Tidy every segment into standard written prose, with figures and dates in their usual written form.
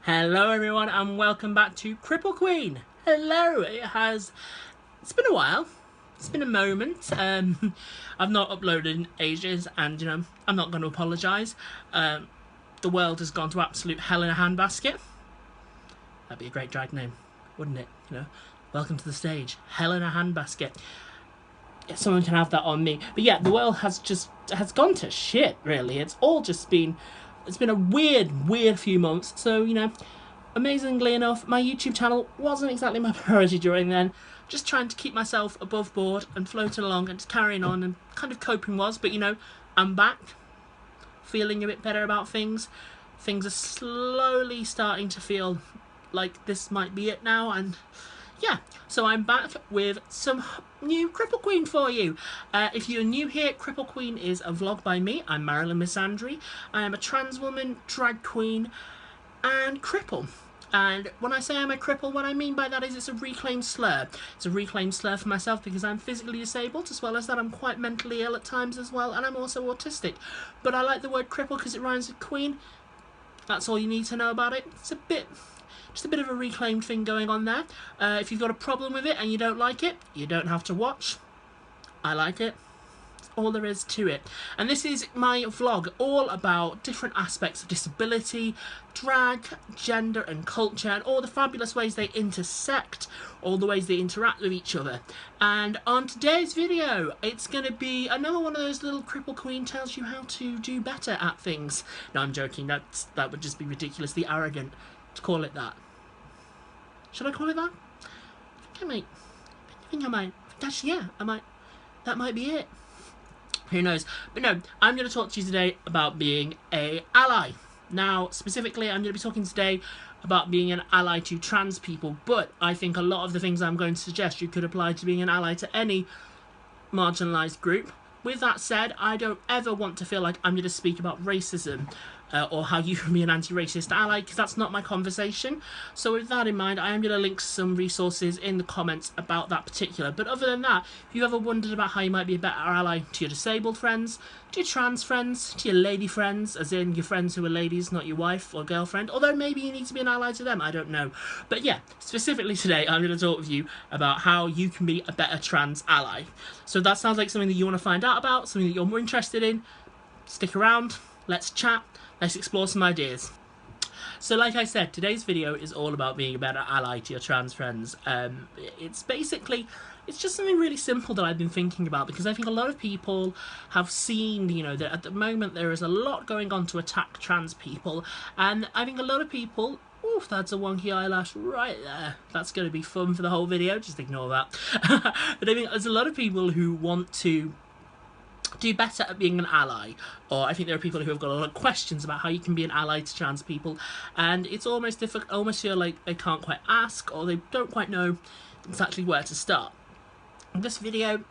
Hello everyone and welcome back to Kripple Kween. Hello, it's been a while. It's been a moment. I've not uploaded in ages and I'm not going to apologise. The world has gone to absolute hell in a handbasket. That'd be a great drag name, wouldn't it? Welcome to the stage, hell in a handbasket. Yeah, someone can have that on me. But yeah, the world has gone to shit, really. It's been a weird few months. So, amazingly enough, my YouTube channel wasn't exactly my priority during then. Just trying to keep myself above board and floating along and just carrying on and kind of coping was. But, I'm back, feeling a bit better about things. Things are slowly starting to feel like this might be it now. And yeah, so I'm back with some new Kripple Kween for you. If you're new here, Kripple Kween is a vlog by me. I'm Marilyn Misandry. I am a trans woman, drag queen, and cripple. And when I say I'm a cripple, what I mean by that is it's a reclaimed slur. It's a reclaimed slur for myself because I'm physically disabled, as well as that I'm quite mentally ill at times as well, and I'm also autistic. But I like the word cripple because it rhymes with queen. That's all you need to know about it. It's just a bit of a reclaimed thing going on there. If you've got a problem with it and you don't like it, you don't have to watch. I like it. That's all there is to it. And this is my vlog all about different aspects of disability, drag, gender and culture, and all the fabulous ways they intersect, all the ways they interact with each other. And on today's video, it's going to be another one of those little Kripple Kween tells you how to do better at things. No, I'm joking. That would just be ridiculously arrogant to call it that. Should I call it that? I think I might. Actually, yeah, I might. That might be it. Who knows? But no, I'm going to talk to you today about being an ally. Now, specifically, I'm going to be talking today about being an ally to trans people, but I think a lot of the things I'm going to suggest you could apply to being an ally to any marginalised group. With that said, I don't ever want to feel like I'm going to speak about racism or how you can be an anti-racist ally, because that's not my conversation. So with that in mind, I am going to link some resources in the comments about that particular. But other than that, if you ever wondered about how you might be a better ally to your disabled friends, to your trans friends, to your lady friends, as in your friends who are ladies, not your wife or girlfriend, although maybe you need to be an ally to them, I don't know. But yeah, specifically today, I'm going to talk with you about how you can be a better trans ally. So if that sounds like something that you want to find out about, something that you're more interested in, stick around, let's chat, let's explore some ideas. So like I said, today's video is all about being a better ally to your trans friends. It's just something really simple that I've been thinking about, because I think a lot of people have seen, that at the moment there is a lot going on to attack trans people, and I think a lot of people, oof, that's a wonky eyelash right there. That's going to be fun for the whole video, just ignore that. But I think there's a lot of people who want to do better at being an ally, or I think there are people who have got a lot of questions about how you can be an ally to trans people, and it's almost difficult, almost feel like they can't quite ask, or they don't quite know exactly where to start. This video,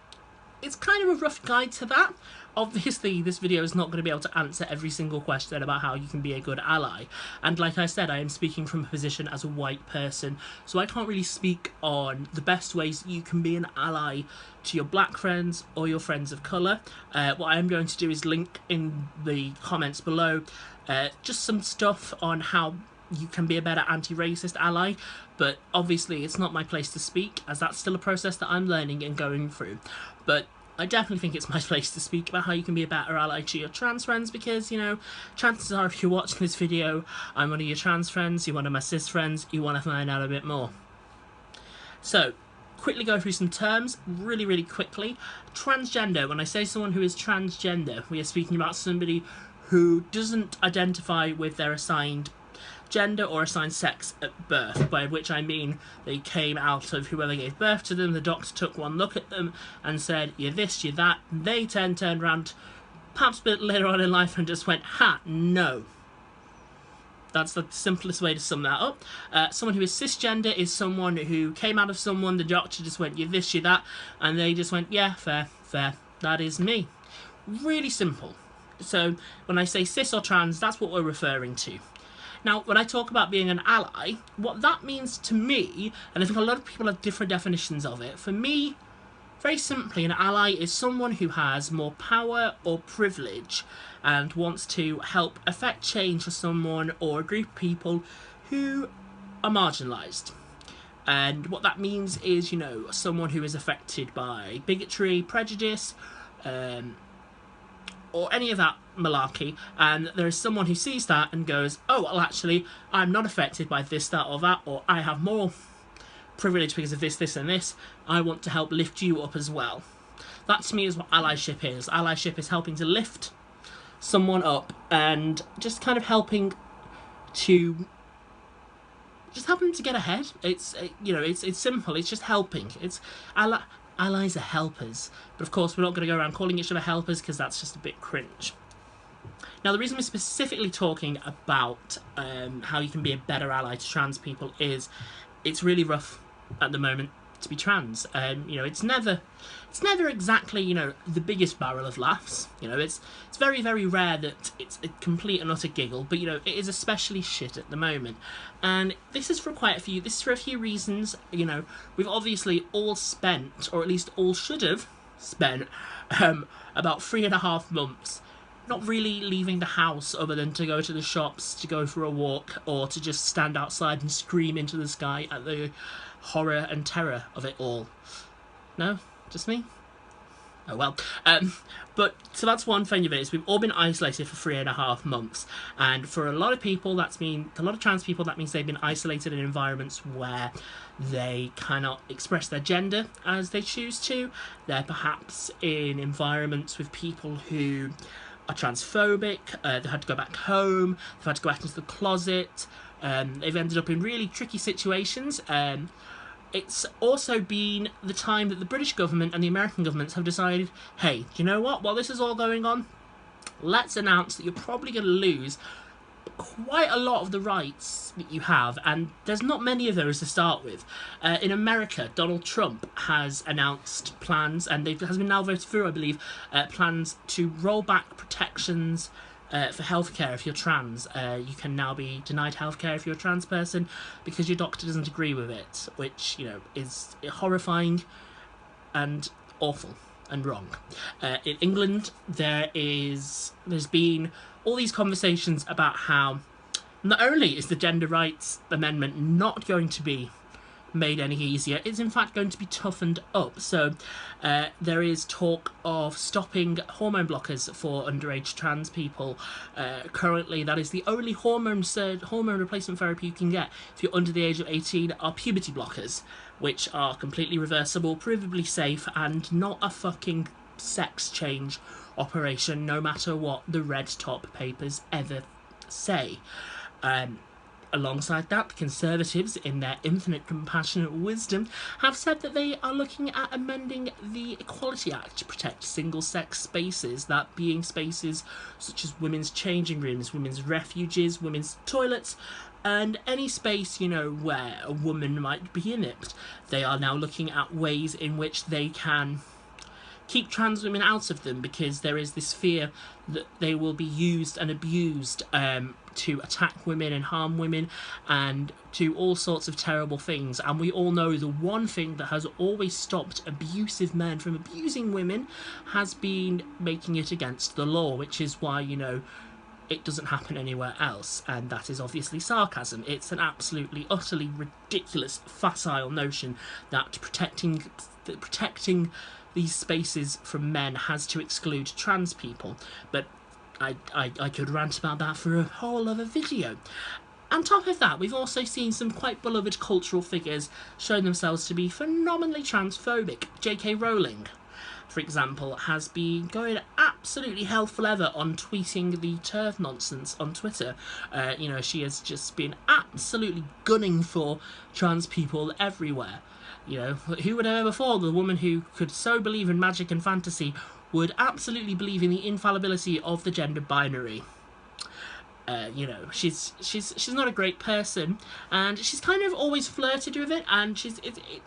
it's kind of a rough guide to that. Obviously, this video is not going to be able to answer every single question about how you can be a good ally. And like I said, I am speaking from a position as a white person, so I can't really speak on the best ways you can be an ally to your black friends or your friends of colour. What I am going to do is link in the comments below just some stuff on how you can be a better anti-racist ally, but obviously it's not my place to speak, as that's still a process that I'm learning and going through. But I definitely think it's my place to speak about how you can be a better ally to your trans friends, because, chances are if you're watching this video, I'm one of your trans friends, you're one of my cis friends, you want to find out a bit more. So, quickly go through some terms, really quickly. Transgender, when I say someone who is transgender, we are speaking about somebody who doesn't identify with their assigned gender or assigned sex at birth, by which I mean they came out of whoever gave birth to them, the doctor took one look at them and said, you're this, you're that, and they turned around perhaps a bit later on in life and just went, ha, no. That's the simplest way to sum that up. Someone who is cisgender is someone who came out of someone, the doctor just went, you're this, you're that, and they just went, yeah, fair, that is me. Really simple. So when I say cis or trans, that's what we're referring to. Now, when I talk about being an ally, what that means to me, and I think a lot of people have different definitions of it, for me, very simply, an ally is someone who has more power or privilege and wants to help affect change for someone or a group of people who are marginalised. And what that means is, someone who is affected by bigotry, prejudice, or any of that malarkey, and there is someone who sees that and goes, oh, well, actually, I'm not affected by this, that, or that, or I have more privilege because of this, this, and this. I want to help lift you up as well. That, to me, is what allyship is. Allyship is helping to lift someone up and just kind of helping to get ahead. It's simple. It's just helping. Allies are helpers, but of course we're not going to go around calling each other helpers because that's just a bit cringe. Now, the reason we're specifically talking about how you can be a better ally to trans people is it's really rough at the moment to be trans. It's never exactly the biggest barrel of laughs. It's very, very rare that it's a complete and utter giggle, but it is especially shit at the moment. And this is for a few reasons. We've obviously all spent, or at least all should have spent, about 3.5 months not really leaving the house other than to go to the shops, to go for a walk, or to just stand outside and scream into the sky at the horror and terror of it all. No? Just me? Oh well. So that's one thing of it, is we've all been isolated for 3.5 months, and for a lot of people, a lot of trans people, that means they've been isolated in environments where they cannot express their gender as they choose to. They're perhaps in environments with people who are transphobic. They've had to go back home, they've had to go back into the closet, they've ended up in really tricky situations. It's also been the time that the British government and the American governments have decided, hey, do you know what, while this is all going on, let's announce that you're probably going to lose quite a lot of the rights that you have, and there's not many of those to start with. In America, Donald Trump has announced plans, and has been now voted through, I believe, plans to roll back protections for healthcare if you're trans. You can now be denied healthcare if you're a trans person because your doctor doesn't agree with it, which is horrifying and awful and wrong. In England, there's been all these conversations about how not only is the Gender Rights Amendment not going to be made any easier, it's in fact going to be toughened up. So there is talk of stopping hormone blockers for underage trans people. Currently, that is the only hormone replacement therapy you can get if you're under the age of 18 are puberty blockers, which are completely reversible, provably safe, and not a fucking sex change operation, no matter what the red top papers ever say. Alongside that, the Conservatives, in their infinite compassionate wisdom, have said that they are looking at amending the Equality Act to protect single-sex spaces, that being spaces such as women's changing rooms, women's refuges, women's toilets, and any space, where a woman might be in it. They are now looking at ways in which they can keep trans women out of them, because there is this fear that they will be used and abused to attack women and harm women and do all sorts of terrible things. And we all know the one thing that has always stopped abusive men from abusing women has been making it against the law, which is why, it doesn't happen anywhere else, and that is obviously sarcasm. It's an absolutely, utterly ridiculous, facile notion that protecting these spaces from men has to exclude trans people, but I could rant about that for a whole other video. On top of that, we've also seen some quite beloved cultural figures show themselves to be phenomenally transphobic. J.K. Rowling, for example, has been going absolutely hell for leather on tweeting the TERF nonsense on Twitter. She has just been absolutely gunning for trans people everywhere. Who would have ever thought the woman who could so believe in magic and fantasy would absolutely believe in the infallibility of the gender binary? She's not a great person, and she's kind of always flirted with it, and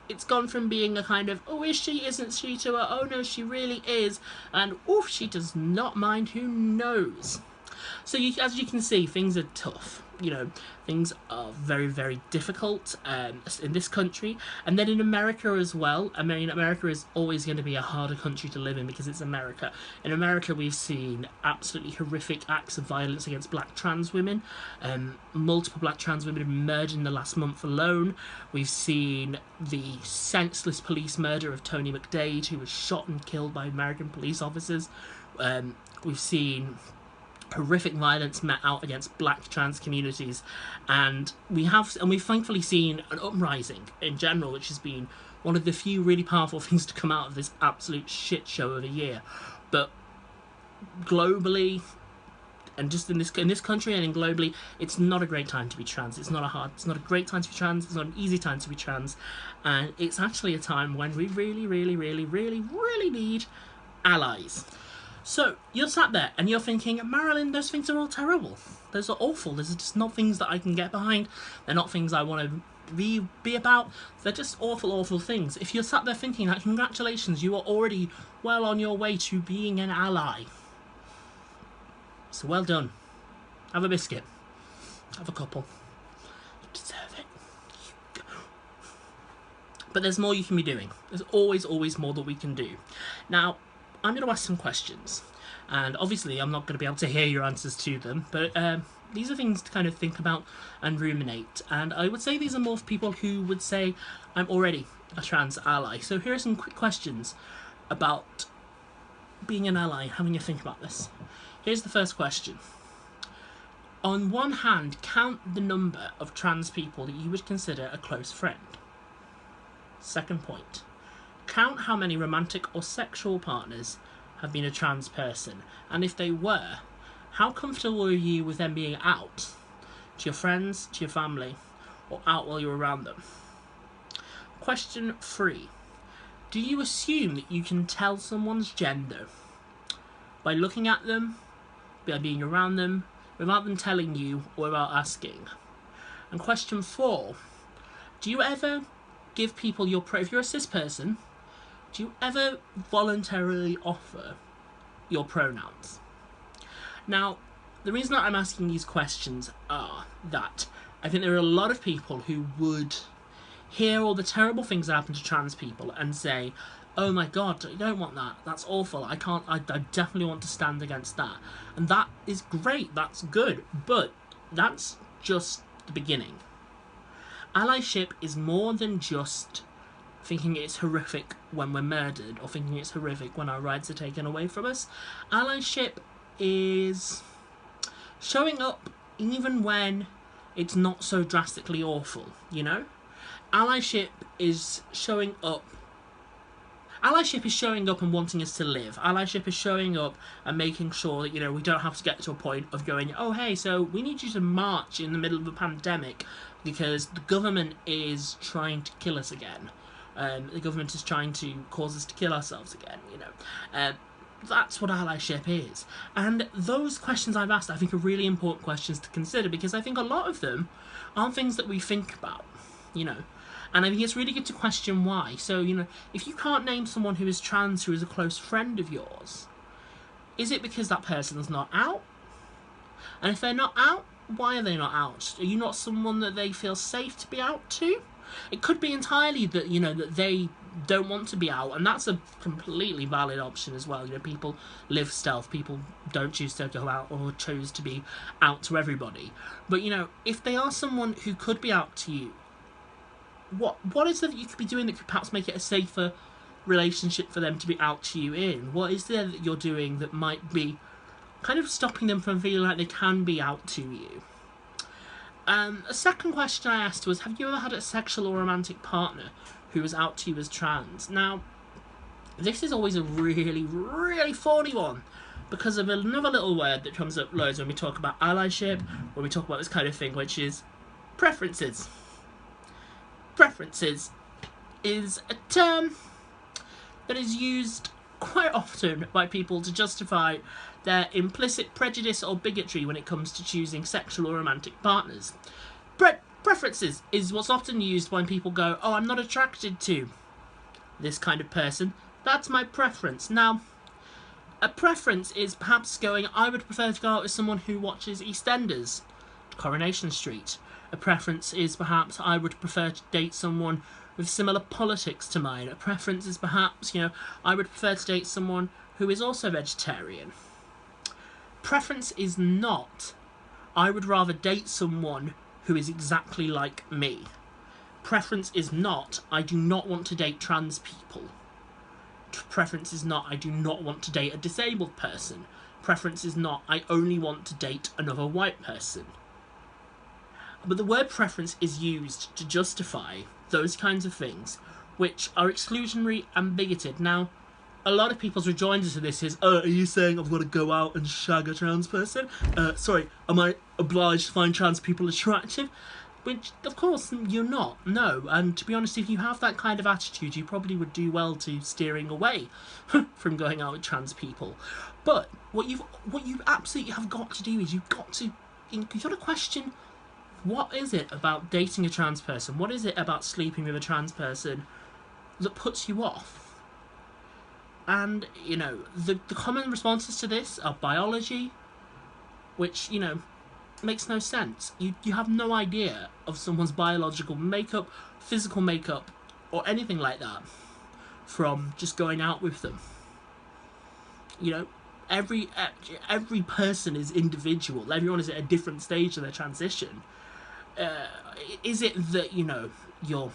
it's gone from being a kind of, oh, is she, isn't she, to a, oh no, she really is, and oof, she does not mind who knows. So as you can see, things are tough. you know, things are very, very difficult in this country. And then in America as well. I mean, America is always going to be a harder country to live in because it's America. In America, we've seen absolutely horrific acts of violence against black trans women. Multiple black trans women have been murdered in the last month alone. We've seen the senseless police murder of Tony McDade, who was shot and killed by American police officers. We've seen horrific violence met out against black trans communities, and we've thankfully seen an uprising in general, which has been one of the few really powerful things to come out of this absolute shit show of a year. But globally, and just in this country and in globally, it's not a great time to be trans. It's not a great time to be trans. It's not an easy time to be trans, and it's actually a time when we really, really, really, really, really need allies. So you're sat there and you're thinking, Marilyn, those things are all terrible. Those are awful. Those are just not things that I can get behind. They're not things I want to be about. They're just awful, awful things. If you're sat there thinking that, congratulations, you are already well on your way to being an ally. So well done. Have a biscuit. Have a couple. You deserve it. But there's more you can be doing. There's always, always more that we can do. Now, I'm going to ask some questions, and obviously I'm not going to be able to hear your answers to them, but these are things to kind of think about and ruminate, and I would say these are more for people who would say, I'm already a trans ally. So here are some quick questions about being an ally, having a think about this. Here's the first question. On one hand, count the number of trans people that you would consider a close friend. Second point. Count how many romantic or sexual partners have been a trans person, and if they were, how comfortable were you with them being out to your friends, to your family, or out while you're around them? Question 3. Do you assume that you can tell someone's gender by looking at them, by being around them, without them telling you or without asking? And question 4. Do you ever give people your if you're a cis person, do you ever voluntarily offer your pronouns? Now, the reason that I'm asking these questions are that I think there are a lot of people who would hear all the terrible things that happen to trans people and say, oh my god, I don't want that, that's awful, I definitely want to stand against that. And that is great, that's good, but that's just the beginning. Allyship is more than just thinking it's horrific when we're murdered, or thinking it's horrific when our rights are taken away from us. Allyship is showing up even when it's not so drastically awful, you know? Allyship is showing up. Allyship is showing up and wanting us to live. Allyship is showing up and making sure that, you know, we don't have to get to a point of going, oh hey, so we need you to march in the middle of a pandemic because the government is trying to kill us again. The government is trying to cause us to kill ourselves again, you know. That's what allyship is. And those questions I've asked, I think, are really important questions to consider, because I think a lot of them aren't things that we think about, you know. And I think it's really good to question why. So, you know, if you can't name someone who is trans who is a close friend of yours, is it because that person's not out? And if they're not out, why are they not out? Are you not someone that they feel safe to be out to? It could be entirely that, you know, that they don't want to be out, and that's a completely valid option as well. You know, people live stealth, people don't choose to go out or choose to be out to everybody. But, you know, if they are someone who could be out to you, what is it that you could be doing that could perhaps make it a safer relationship for them to be out to you in? What is there that you're doing that might be kind of stopping them from feeling like they can be out to you? A second question I asked was, have you ever had a sexual or romantic partner who was out to you as trans? Now, this is always a really, really thorny one, because of another little word that comes up loads when we talk about allyship, when we talk about this kind of thing, which is preferences. Preferences is a term that is used quite often by people to justify their implicit prejudice or bigotry when it comes to choosing sexual or romantic partners. Preferences is what's often used when people go, oh, I'm not attracted to this kind of person, that's my preference. Now, a preference is perhaps going, I would prefer to go out with someone who watches EastEnders Coronation Street. A preference is perhaps I would prefer to date someone with similar politics to mine. A preference is perhaps, I would prefer to date someone who is also vegetarian. Preference is not I would rather date someone who is exactly like me. Preference is not I do not want to date trans people. Preference is not I do not want to date a disabled person. Preference is not I only want to date another white person. But the word preference is used to justify those kinds of things which are exclusionary and bigoted. Now, a lot of people's rejoinder to this is, are you saying I've got to go out and shag a trans person? Sorry, am I obliged to find trans people attractive? Which, of course, you're not, no. And to be honest, if you have that kind of attitude, you probably would do well to steering away from going out with trans people. But what you absolutely have got to do is you've got to question, what is it about dating a trans person? What is it about sleeping with a trans person that puts you off? And, the common responses to this are biology, which, makes no sense. You have no idea of someone's biological makeup, physical makeup, or anything like that from just going out with them. Every person is individual. Everyone is at a different stage of their transition. Is it that, you're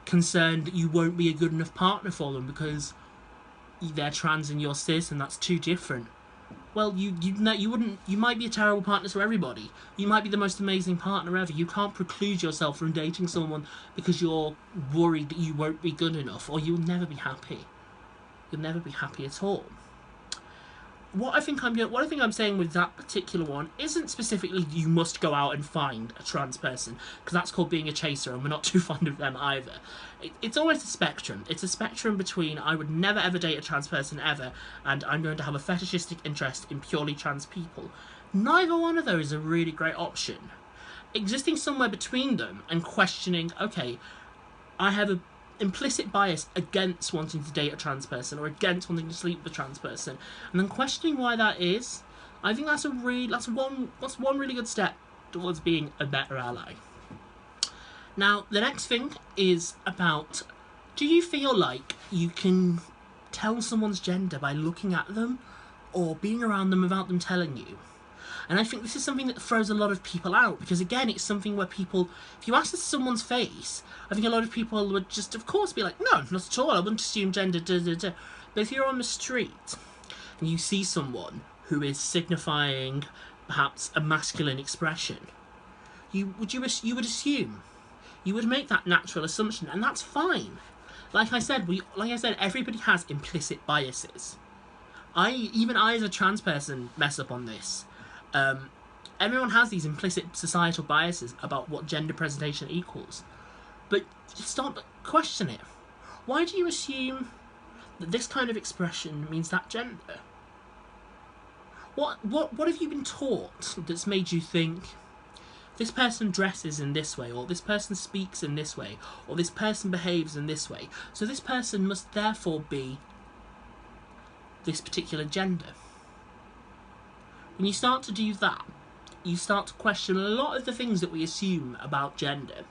concerned that you won't be a good enough partner for them because they're trans and you're cis and that's too different? Well, you might be a terrible partner to everybody. You might be the most amazing partner ever. You can't preclude yourself from dating someone because you're worried that you won't be good enough, or you'll never be happy. You'll never be happy at all. What I think I'm saying with that particular one isn't specifically you must go out and find a trans person, because that's called being a chaser, and we're not too fond of them either. It's always a spectrum. It's a spectrum between I would never ever date a trans person ever, and I'm going to have a fetishistic interest in purely trans people. Neither one of those is a really great option. Existing somewhere between them and questioning, okay, I have a implicit bias against wanting to date a trans person or against wanting to sleep with a trans person, and then questioning why that is, I think that's one really good step towards being a better ally. Now, the next thing is about, do you feel like you can tell someone's gender by looking at them or being around them without them telling you? And I think this is something that throws a lot of people out, because again, it's something where people, if you ask this to someone's face, I think a lot of people would just, of course, be like, no, not at all, I wouldn't assume gender, But if you're on the street and you see someone who is signifying perhaps a masculine expression, you would assume, you would make that natural assumption, and that's fine. Like I said, everybody has implicit biases. Even I as a trans person mess up on this. Everyone has these implicit societal biases about what gender presentation equals. But stop, question it. Why do you assume that this kind of expression means that gender? What have you been taught that's made you think this person dresses in this way, or this person speaks in this way, or this person behaves in this way, so this person must therefore be this particular gender? When you start to do that, you start to question a lot of the things that we assume about gender.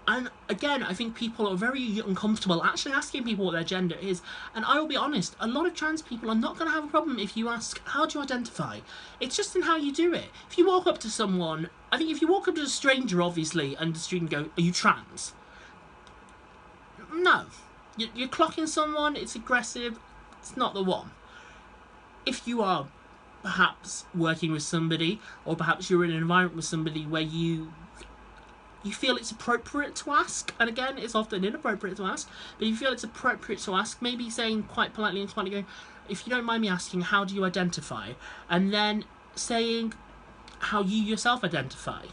And again, I think people are very uncomfortable actually asking people what their gender is. And I will be honest, a lot of trans people are not going to have a problem if you ask, how do you identify? It's just in how you do it. If you walk up to someone, I think if you walk up to a stranger, obviously, and the street and go, are you trans? No. You're clocking someone, it's aggressive, it's not the one. If you are perhaps working with somebody, or perhaps you're in an environment with somebody where you feel it's appropriate to ask, and again, it's often inappropriate to ask, but you feel it's appropriate to ask, maybe saying quite politely and politely going, if you don't mind me asking, how do you identify? And then saying how you yourself identify.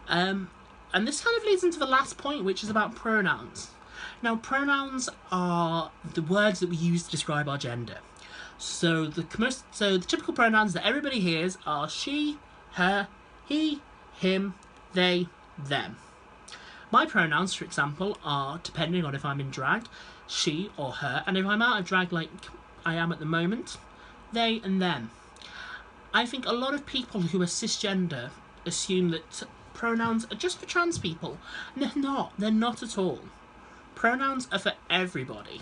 And this kind of leads into the last point, which is about pronouns. Now, pronouns are the words that we use to describe our gender. So the typical pronouns that everybody hears are she, her, he, him, they, them. My pronouns, for example, are, depending on if I'm in drag, she or her, and if I'm out of drag like I am at the moment, they and them. I think a lot of people who are cisgender assume that pronouns are just for trans people. And they're not. They're not at all. Pronouns are for everybody.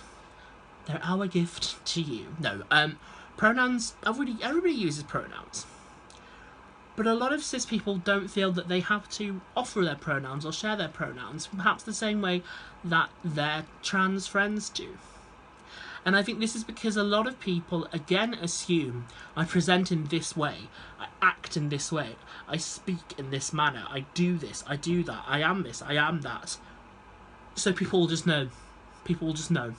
They're our gift to you. No, pronouns, everybody uses pronouns. But a lot of cis people don't feel that they have to offer their pronouns or share their pronouns, perhaps the same way that their trans friends do. And I think this is because a lot of people, again, assume I present in this way, I act in this way, I speak in this manner, I do this, I do that, I am this, I am that. So people will just know. People will just know.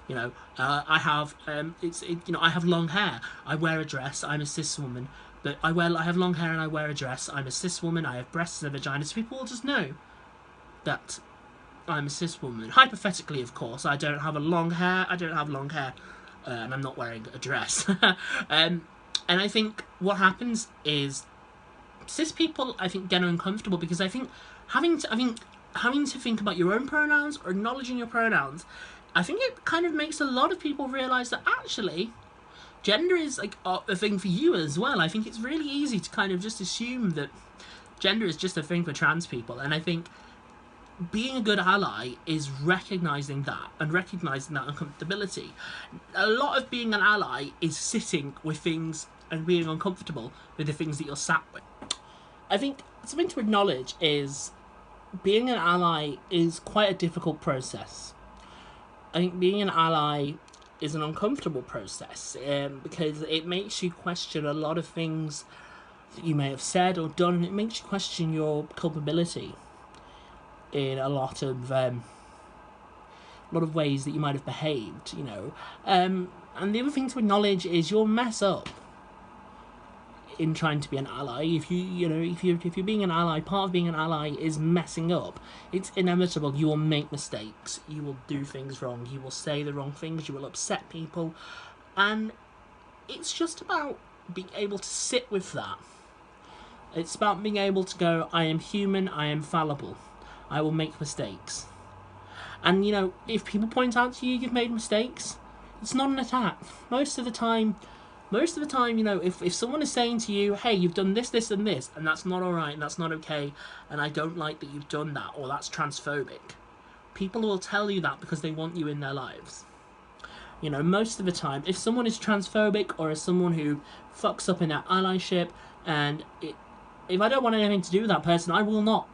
You know, I have I have long hair. I wear a dress. I'm a cis woman, but I have long hair and I wear a dress. I'm a cis woman. I have breasts and a vagina. So people will just know that I'm a cis woman. Hypothetically, of course, I don't have long hair, and I'm not wearing a dress. And I think what happens is cis people, I think, get uncomfortable because I think having to think about your own pronouns or acknowledging your pronouns, I think it kind of makes a lot of people realise that actually gender is like a thing for you as well. I think it's really easy to kind of just assume that gender is just a thing for trans people, and I think being a good ally is recognising that and recognising that uncomfortability. A lot of being an ally is sitting with things and being uncomfortable with the things that you're sat with. I think something to acknowledge is being an ally is quite a difficult process. I think being an ally is an uncomfortable process because it makes you question a lot of things that you may have said or done, and it makes you question your culpability in a lot of ways that you might have behaved, you know. And the other thing to acknowledge is you'll mess up in trying to be an ally. If you're being an ally, part of being an ally is messing up. It's inevitable. You will make mistakes. You will do things wrong. You will say the wrong things. You will upset people, and it's just about being able to sit with that. It's about being able to go, I am human. I am fallible. I will make mistakes. And you know, if people point out to you you've made mistakes, it's not an attack. Most of the time, you know, if someone is saying to you, hey, you've done this, this, and this, and that's not alright, and that's not okay, and I don't like that you've done that, or that's transphobic, people will tell you that because they want you in their lives. You know, most of the time, if someone is transphobic, or is someone who fucks up in their allyship, and if I don't want anything to do with that person, I will not.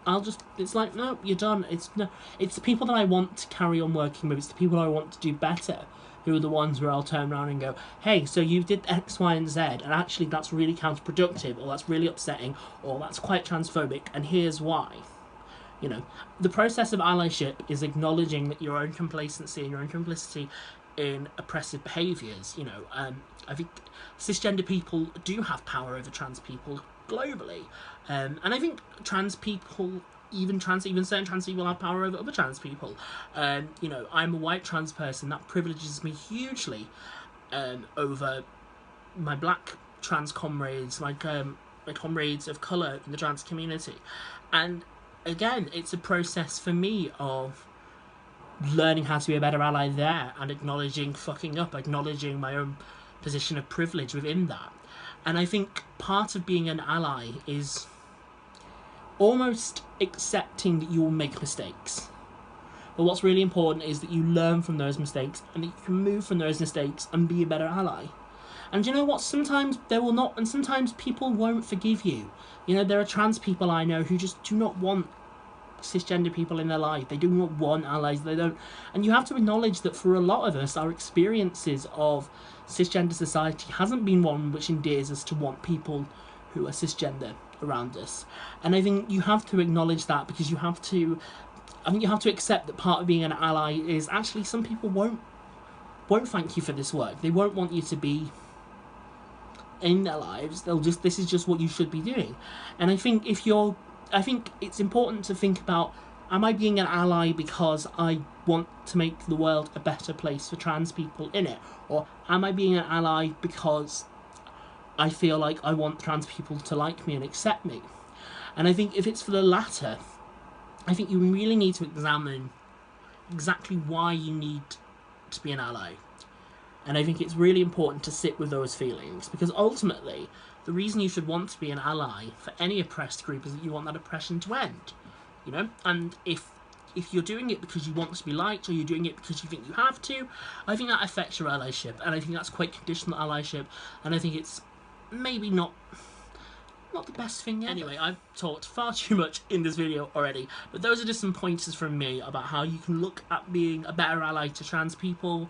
It's like, no, you're done. It's the people that I want to carry on working with, it's the people I want to do better, who are the ones where I'll turn around and go, hey, so you did X, Y, and Z, and actually that's really counterproductive, or that's really upsetting, or that's quite transphobic, and here's why. You know, the process of allyship is acknowledging that your own complacency and your own complicity in oppressive behaviours. You know, I think cisgender people do have power over trans people globally, and I think trans people, even certain trans people have power over other trans people. You know, I'm a white trans person. That privileges me hugely over my black trans comrades, my comrades of colour in the trans community. And again, it's a process for me of learning how to be a better ally there, and acknowledging fucking up, acknowledging my own position of privilege within that. And I think part of being an ally is almost accepting that you will make mistakes. But what's really important is that you learn from those mistakes, and that you can move from those mistakes and be a better ally. And you know what? Sometimes they will not, and sometimes people won't forgive you. You know, there are trans people I know who just do not want cisgender people in their life. They do not want allies. They don't. And you have to acknowledge that for a lot of us, our experiences of cisgender society hasn't been one which endears us to want people who are cisgender around us. And I think you have to acknowledge that, because you have to accept that part of being an ally is actually some people won't thank you for this work. They won't want you to be in their lives. This is just what you should be doing. And I think it's important to think about, am I being an ally because I want to make the world a better place for trans people in it? Or am I being an ally because I feel like I want trans people to like me and accept me? And I think if it's for the latter, I think you really need to examine exactly why you need to be an ally. And I think it's really important to sit with those feelings, because ultimately, the reason you should want to be an ally for any oppressed group is that you want that oppression to end. You know? And if you're doing it because you want to be liked, or you're doing it because you think you have to, I think that affects your allyship. And I think that's quite conditional allyship. And I think it's maybe not the best thing yet. Anyway, I've talked far too much in this video already, but those are just some pointers from me about how you can look at being a better ally to trans people,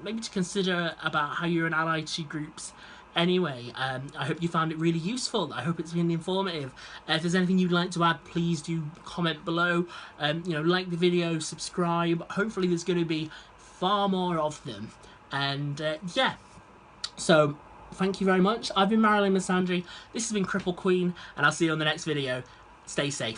maybe to consider about how you're an ally to groups. Anyway, I hope you found it really useful. I hope it's been informative. If there's anything you'd like to add, please do comment below. You know, like the video, subscribe. Hopefully there's going to be far more of them. And yeah, so thank you very much. I've been Marilyn Missandry. This has been Kripple Kween, and I'll see you on the next video. Stay safe.